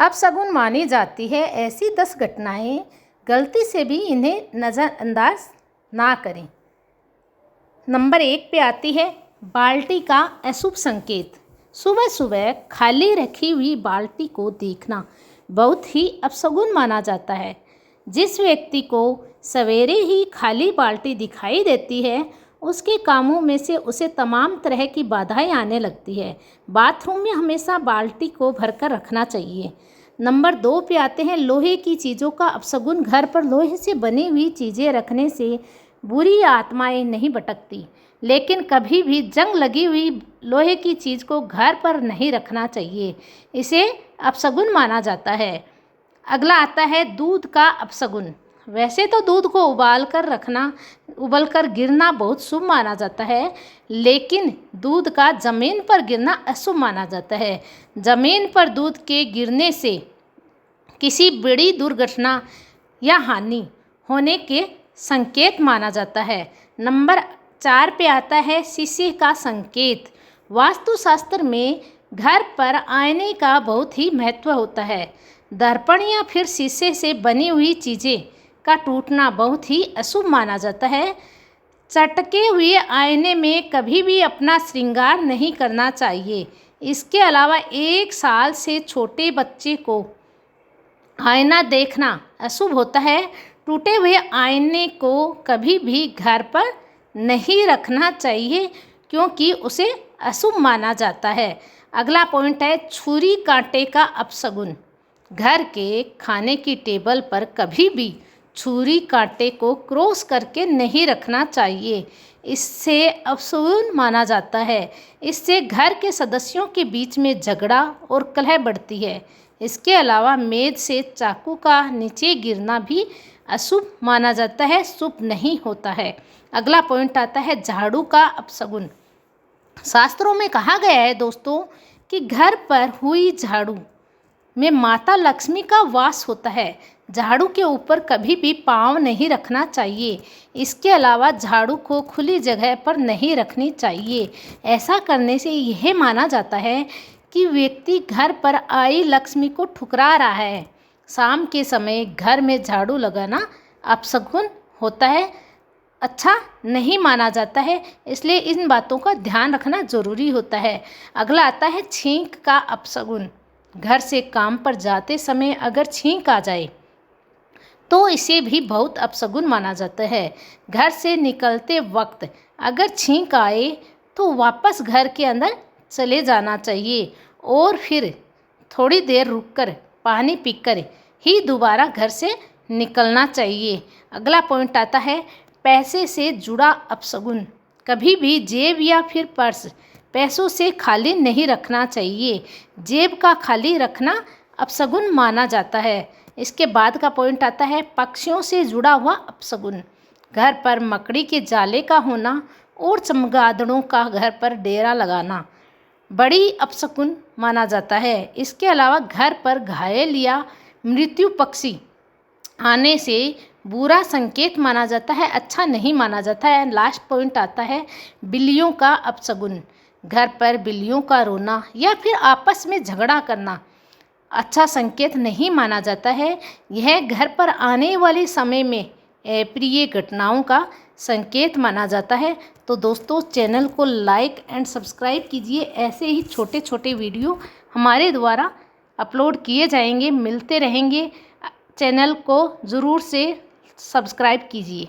अपशगुन मानी जाती है। ऐसी 10 घटनाएं गलती से भी इन्हें नज़रअंदाज ना करें। नंबर 1 पे आती है बाल्टी का अशुभ संकेत। सुबह सुबह खाली रखी हुई बाल्टी को देखना बहुत ही अपशगुन माना जाता है। जिस व्यक्ति को सवेरे ही खाली बाल्टी दिखाई देती है उसके कामों में से उसे तमाम तरह की बाधाएं आने लगती है। बाथरूम में हमेशा बाल्टी को भरकर रखना चाहिए। नंबर 2 पे आते हैं लोहे की चीज़ों का अपशगुन। घर पर लोहे से बनी हुई चीज़ें रखने से बुरी आत्माएं नहीं भटकती, लेकिन कभी भी जंग लगी हुई लोहे की चीज़ को घर पर नहीं रखना चाहिए, इसे अपशगुन माना जाता है। अगला आता है दूध का अपशगुन। वैसे तो दूध को उबल कर गिरना बहुत शुभ माना जाता है, लेकिन दूध का ज़मीन पर गिरना अशुभ माना जाता है। ज़मीन पर दूध के गिरने से किसी बड़ी दुर्घटना या हानि होने के संकेत माना जाता है। नंबर 4 पे आता है शीशे का संकेत। वास्तुशास्त्र में घर पर आईने का बहुत ही महत्व होता है। दर्पण या फिर शीशे से बनी हुई चीज़ें का टूटना बहुत ही अशुभ माना जाता है। चटके हुए आईने में कभी भी अपना श्रृंगार नहीं करना चाहिए। इसके अलावा 1 साल से छोटे बच्चे को आईना देखना अशुभ होता है। टूटे हुए आईने को कभी भी घर पर नहीं रखना चाहिए क्योंकि उसे अशुभ माना जाता है। अगला पॉइंट है छुरी कांटे का अपशगुन। घर के खाने की टेबल पर कभी भी छुरी कांटे को क्रॉस करके नहीं रखना चाहिए, इससे अपशगुन माना जाता है। इससे घर के सदस्यों के बीच में झगड़ा और कलह बढ़ती है। इसके अलावा मेज से चाकू का नीचे गिरना भी अशुभ माना जाता है, शुभ नहीं होता है। अगला पॉइंट आता है झाड़ू का अपशगुन। शास्त्रों में कहा गया है दोस्तों कि घर पर हुई झाड़ू में माता लक्ष्मी का वास होता है। झाड़ू के ऊपर कभी भी पाँव नहीं रखना चाहिए। इसके अलावा झाड़ू को खुली जगह पर नहीं रखनी चाहिए। ऐसा करने से यह माना जाता है कि व्यक्ति घर पर आई लक्ष्मी को ठुकरा रहा है। शाम के समय घर में झाड़ू लगाना अपशगुन होता है, अच्छा नहीं माना जाता है, इसलिए इन बातों का ध्यान रखना ज़रूरी होता है। अगला आता है छींक का अपशगुन। घर से काम पर जाते समय अगर छींक आ जाए तो इसे भी बहुत अपशगुन माना जाता है। घर से निकलते वक्त अगर छींक आए तो वापस घर के अंदर चले जाना चाहिए और फिर थोड़ी देर रुककर पानी पीकर ही दोबारा घर से निकलना चाहिए। अगला पॉइंट आता है पैसे से जुड़ा अपशगुन। कभी भी जेब या फिर पर्स पैसों से खाली नहीं रखना चाहिए। जेब का खाली रखना अपशगुन माना जाता है। इसके बाद का पॉइंट आता है पक्षियों से जुड़ा हुआ अपशगुन। घर पर मकड़ी के जाले का होना और चमगादड़ों का घर पर डेरा लगाना बड़ी अपशगुन माना जाता है। इसके अलावा घर पर घायल या मृत्यु पक्षी आने से बुरा संकेत माना जाता है, अच्छा नहीं माना जाता है। लास्ट पॉइंट आता है बिल्लियों का अपशगुन। घर पर बिल्लियों का रोना या फिर आपस में झगड़ा करना अच्छा संकेत नहीं माना जाता है। यह घर पर आने वाले समय में अप्रिय घटनाओं का संकेत माना जाता है। तो दोस्तों चैनल को लाइक एंड सब्सक्राइब कीजिए। ऐसे ही छोटे छोटे वीडियो हमारे द्वारा अपलोड किए जाएंगे, मिलते रहेंगे। चैनल को ज़रूर से सब्सक्राइब कीजिए।